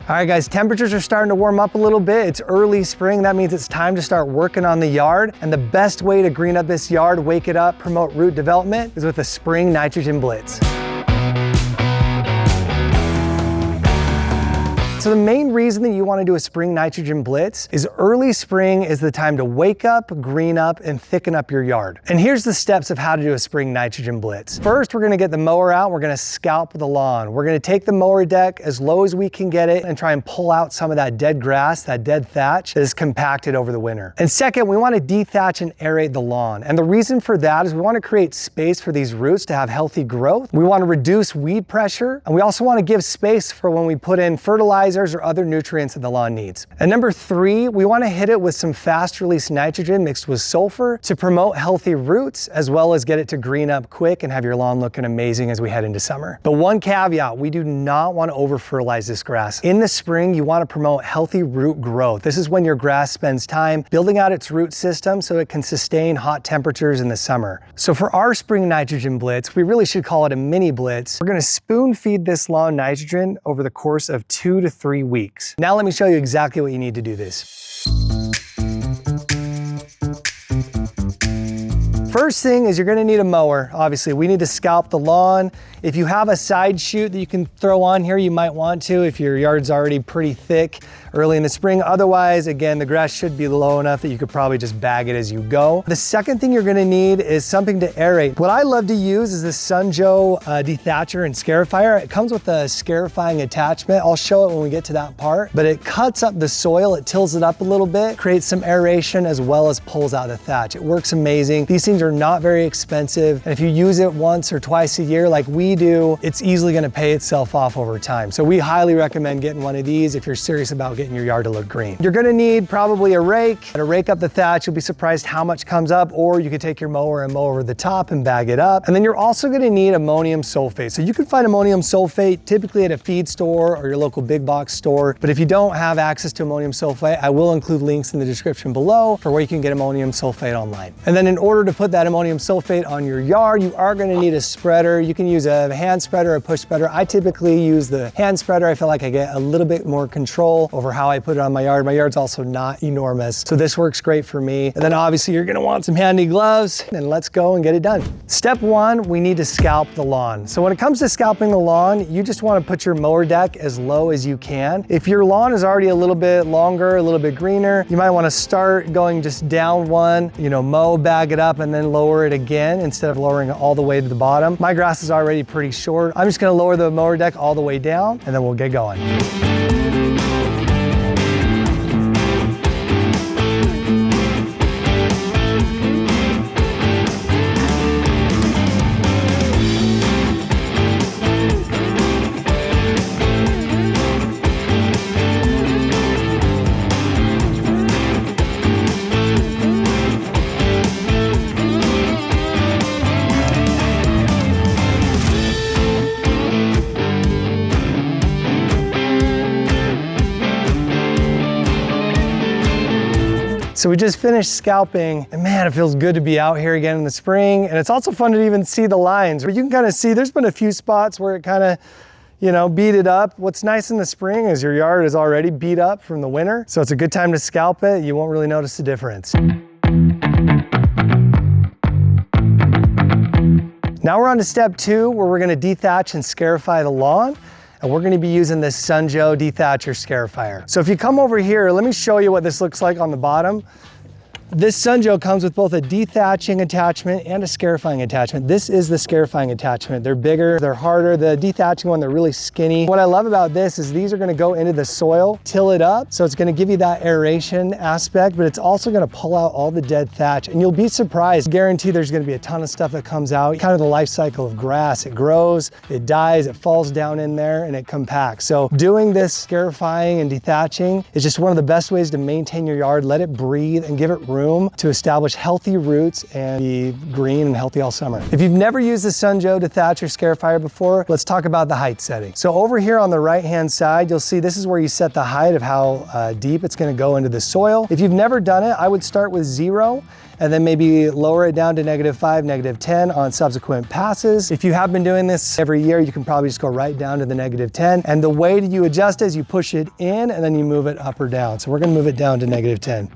All right guys, temperatures are starting to warm up a little bit. It's early spring. That means it's time to start working on the yard. And the best way to green up this yard, wake it up, promote root development is with a Spring Nitrogen Blitz. So the main reason that you want to do a Spring Nitrogen Blitz is early spring is the time to wake up, green up, and thicken up your yard. And here's the steps of how to do a Spring Nitrogen Blitz. First, we're going to get the mower out. We're going to scalp the lawn. We're going to take the mower deck as low as we can get it and try and pull out some of that dead grass, that dead thatch that is compacted over the winter. And second, we want to dethatch and aerate the lawn. And the reason for that is we want to create space for these roots to have healthy growth. We want to reduce weed pressure. And we also want to give space for when we put in fertilizer or other nutrients that the lawn needs. And number 3, we want to hit it with some fast release nitrogen mixed with sulfur to promote healthy roots, as well as get it to green up quick and have your lawn looking amazing as we head into summer. But one caveat, we do not want to over fertilize this grass. In the spring, you want to promote healthy root growth. This is when your grass spends time building out its root system so it can sustain hot temperatures in the summer. So for our Spring Nitrogen Blitz, we really should call it a mini blitz. We're going to spoon feed this lawn nitrogen over the course of 2 to 3 weeks. Now let me show you exactly what you need to do this. First thing is you're going to need a mower. Obviously, we need to scalp the lawn. If you have a side chute that you can throw on here, you might want to if your yard's already pretty thick early in the spring. Otherwise, again, the grass should be low enough that you could probably just bag it as you go. The second thing you're going to need is something to aerate. What I love to use is this SunJoe Dethatcher and Scarifier. It comes with a scarifying attachment. I'll show it when we get to that part, but it cuts up the soil, it tills it up a little bit, creates some aeration as well as pulls out the thatch. It works amazing. These things are not very expensive, and if you use it once or twice a year like we do, it's easily going to pay itself off over time. So we highly recommend getting one of these if you're serious about getting your yard to look green. You're going to need probably a rake to rake up the thatch. You'll be surprised how much comes up, or you could take your mower and mow over the top and bag it up. And then you're also going to need ammonium sulfate. So you can find ammonium sulfate typically at a feed store or your local big box store, but if you don't have access to ammonium sulfate, I will include links in the description below for where you can get ammonium sulfate online. And then in order to put that ammonium sulfate on your yard, you are going to need a spreader. You can use a hand spreader or a push spreader. I typically use the hand spreader. I feel like I get a little bit more control over how I put it on my yard. My yard's also not enormous, so this works great for me. And then obviously you're going to want some handy gloves, and let's go and get it done. Step 1, we need to scalp the lawn. So when it comes to scalping the lawn, you just want to put your mower deck as low as you can. If your lawn is already a little bit longer, a little bit greener, you might want to start going just down one, mow, bag it up, and then lower it again instead of lowering it all the way to the bottom. My grass is already pretty short. I'm just going to lower the mower deck all the way down, and then we'll get going. So we just finished scalping, and man, it feels good to be out here again in the spring. And it's also fun to even see the lines. But you can kind of see there's been a few spots where it kind of, beat it up. What's nice in the spring is your yard is already beat up from the winter. So it's a good time to scalp it. You won't really notice the difference. Now we're on to step 2, where we're going to dethatch and scarify the lawn. And we're going to be using this SunJoe Dethatch or Scarifier. So if you come over here, let me show you what this looks like on the bottom. This SunJoe comes with both a dethatching attachment and a scarifying attachment. This is the scarifying attachment. They're bigger, they're harder. The dethatching one, they're really skinny. What I love about this is these are gonna go into the soil, till it up. So it's gonna give you that aeration aspect, but it's also gonna pull out all the dead thatch. And you'll be surprised, guarantee there's gonna be a ton of stuff that comes out. Kind of the life cycle of grass. It grows, it dies, it falls down in there, and it compacts. So doing this scarifying and dethatching is just one of the best ways to maintain your yard, let it breathe and give it room room to establish healthy roots and be green and healthy all summer. If you've never used the SunJoe Dethatch or Scarifier before, let's talk about the height setting. So over here on the right-hand side, you'll see this is where you set the height of how deep it's gonna go into the soil. If you've never done it, I would start with 0 and then maybe lower it down to -5, -10 on subsequent passes. If you have been doing this every year, you can probably just go right down to the -10. And the way that you adjust is you push it in and then you move it up or down. So we're gonna move it down to -10.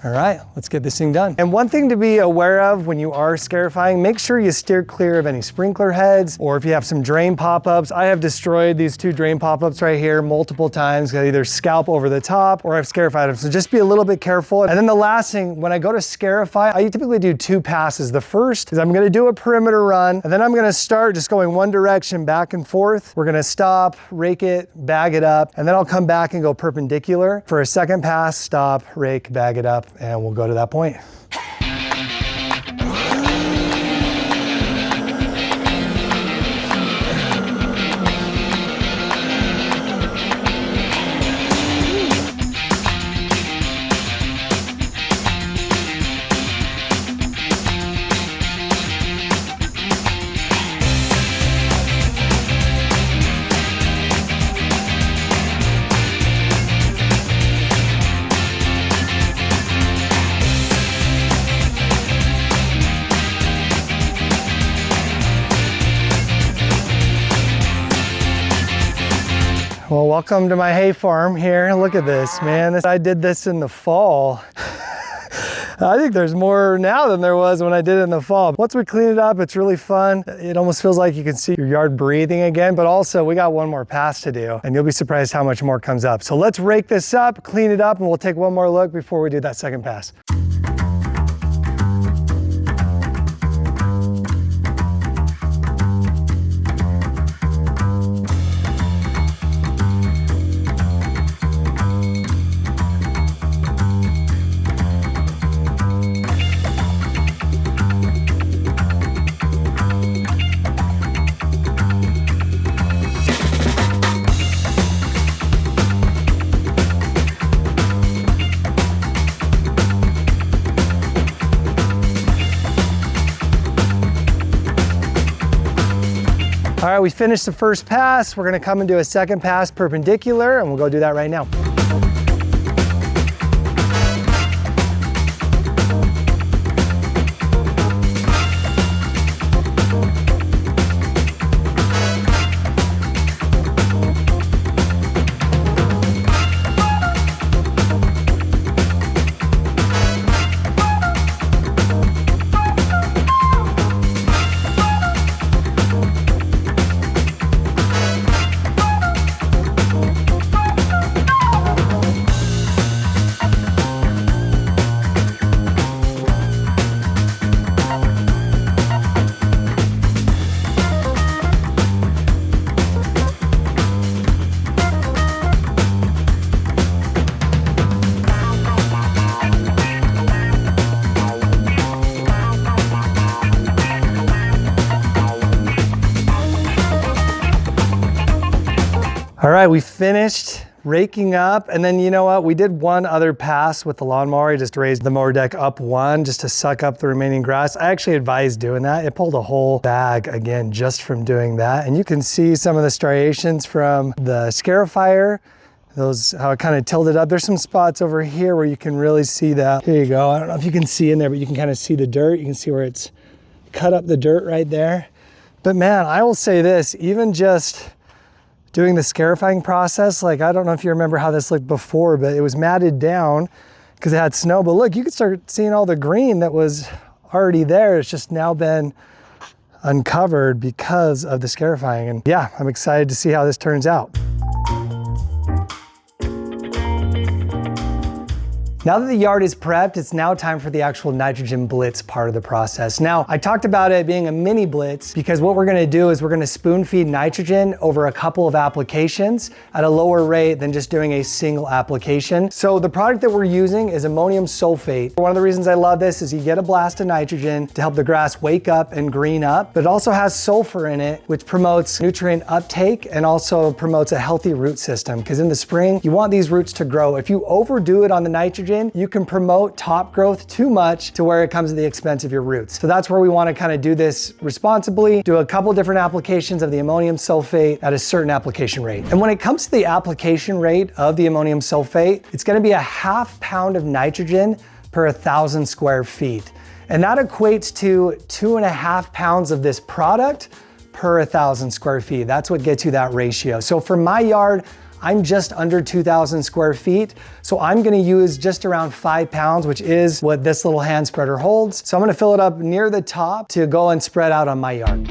All right, let's get this thing done. And one thing to be aware of when you are scarifying, make sure you steer clear of any sprinkler heads, or if you have some drain pop-ups. I have destroyed these 2 drain pop-ups right here multiple times. I either scalp over the top or I've scarified them. So just be a little bit careful. And then the last thing, when I go to scarify, I typically do 2 passes. The first is I'm gonna do a perimeter run, and then I'm gonna start just going one direction back and forth. We're gonna stop, rake it, bag it up, and then I'll come back and go perpendicular. For a second pass, stop, rake, bag it up, and we'll go to that point. Well, welcome to my hay farm here. Look at this, man. I did this in the fall. I think there's more now than there was when I did it in the fall. Once we clean it up, it's really fun. It almost feels like you can see your yard breathing again, but also we got one more pass to do, and you'll be surprised how much more comes up. So let's rake this up, clean it up, and we'll take one more look before we do that second pass. All right, we finished the first pass. We're gonna come and do a second pass perpendicular, and we'll go do that right now. All right, we finished raking up, and then you know what? We did one other pass with the lawnmower. I just raised the mower deck up one just to suck up the remaining grass. I actually advise doing that. It pulled a whole bag again just from doing that. And you can see some of the striations from the Scarifier. Those, how it kind of tilted up. There's some spots over here where you can really see that. Here you go. I don't know if you can see in there, but you can kind of see the dirt. You can see where it's cut up the dirt right there. But man, I will say this, even just doing the scarifying process, like I don't know if you remember how this looked before, but it was matted down because it had snow. But look, you could start seeing all the green that was already there. It's just now been uncovered because of the scarifying. And yeah, I'm excited to see how this turns out. Now that the yard is prepped, it's now time for the actual nitrogen blitz part of the process. Now, I talked about it being a mini blitz because what we're gonna do is we're gonna spoon feed nitrogen over a couple of applications at a lower rate than just doing a single application. So the product that we're using is ammonium sulfate. One of the reasons I love this is you get a blast of nitrogen to help the grass wake up and green up, but it also has sulfur in it, which promotes nutrient uptake and also promotes a healthy root system. Because in the spring, you want these roots to grow. If you overdo it on the nitrogen, nitrogen, you can promote top growth too much to where it comes at the expense of your roots. So that's where we want to kind of do this responsibly, do a couple different applications of the ammonium sulfate at a certain application rate. And when it comes to the application rate of the ammonium sulfate, it's going to be a 1/2 pound of nitrogen per 1,000 square feet. And that equates to 2.5 pounds of this product per 1,000 square feet. That's what gets you that ratio. So for my yard, I'm just under 2,000 square feet. So I'm gonna use just around 5 pounds, which is what this little hand spreader holds. So I'm gonna fill it up near the top to go and spread out on my yard.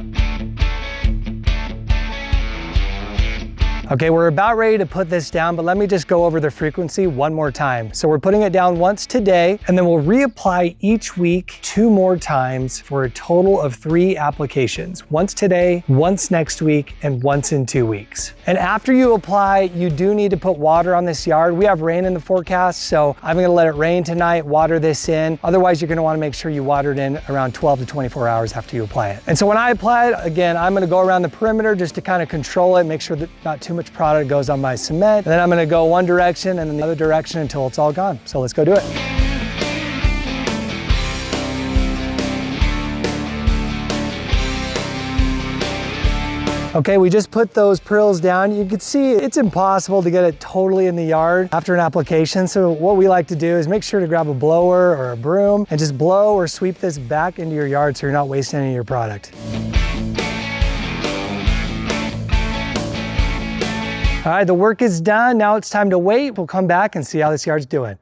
Okay, we're about ready to put this down, but let me just go over the frequency one more time. So we're putting it down once today, and then we'll reapply each week 2 more times for a total of 3 applications. Once today, once next week, and once in 2 weeks. And after you apply, you do need to put water on this yard. We have rain in the forecast, so I'm gonna let it rain tonight, water this in. Otherwise, you're gonna wanna make sure you water it in around 12 to 24 hours after you apply it. And so when I apply it, again, I'm gonna go around the perimeter just to kind of control it, make sure that not too much product goes on my cement. And then I'm gonna go one direction and then the other direction until it's all gone. So let's go do it. Okay, we just put those prills down. You can see it's impossible to get it totally in the yard after an application. So what we like to do is make sure to grab a blower or a broom and just blow or sweep this back into your yard so you're not wasting any of your product. All right, the work is done. Now it's time to wait. We'll come back and see how this yard's doing.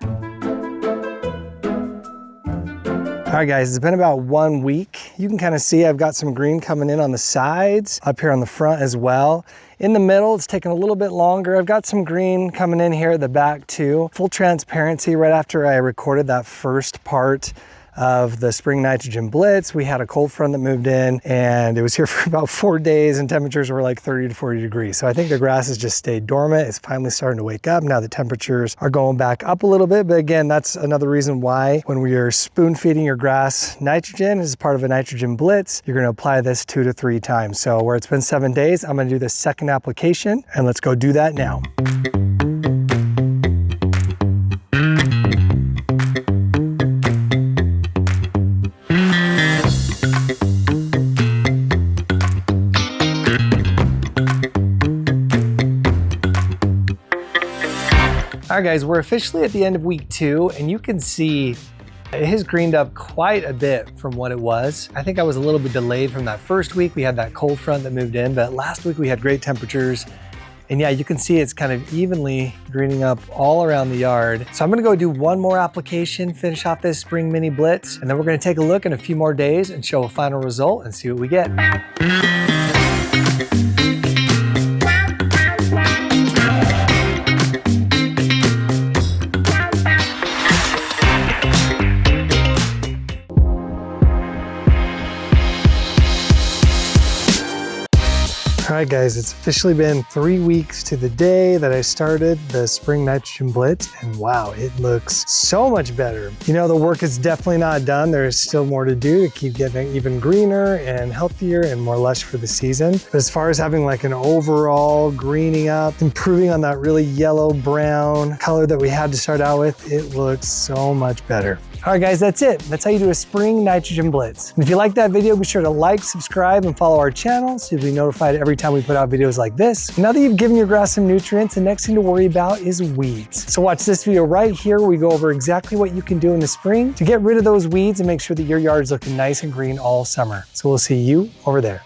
All right, guys, it's been about 1 week. You can kind of see I've got some green coming in on the sides, up here on the front as well. In the middle, it's taking a little bit longer. I've got some green coming in here at the back too. Full transparency, right after I recorded that first part of the Spring Nitrogen Blitz, we had a cold front that moved in and it was here for about 4 days and temperatures were like 30 to 40 degrees. So I think the grass has just stayed dormant. It's finally starting to wake up. Now the temperatures are going back up a little bit, but again, that's another reason why when we are spoon feeding your grass nitrogen as part of a nitrogen blitz, you're gonna apply this 2 to 3 times. So where it's been 7 days, I'm gonna do the second application and let's go do that now. All right, guys, we're officially at the end of week 2, and you can see it has greened up quite a bit from what it was. I think I was a little bit delayed from that first week. We had that cold front that moved in, but last week we had great temperatures. And yeah, you can see it's kind of evenly greening up all around the yard. So I'm gonna go do one more application, finish off this spring mini blitz, and then we're gonna take a look in a few more days and show a final result and see what we get. All right, guys, it's officially been 3 weeks to the day that I started the Spring Nitrogen Blitz, and wow, it looks so much better. You know, the work is definitely not done. There's still more to do to keep getting even greener and healthier and more lush for the season. But as far as having like an overall greening up, improving on that really yellow brown color that we had to start out with, it looks so much better. All right, guys, that's it. That's how you do a Spring Nitrogen Blitz. And if you like that video, be sure to like, subscribe, and follow our channel so you'll be notified every time we put out videos like this. And now that you've given your grass some nutrients, the next thing to worry about is weeds. So watch this video right here where we go over exactly what you can do in the spring to get rid of those weeds and make sure that your yard is looking nice and green all summer. So we'll see you over there.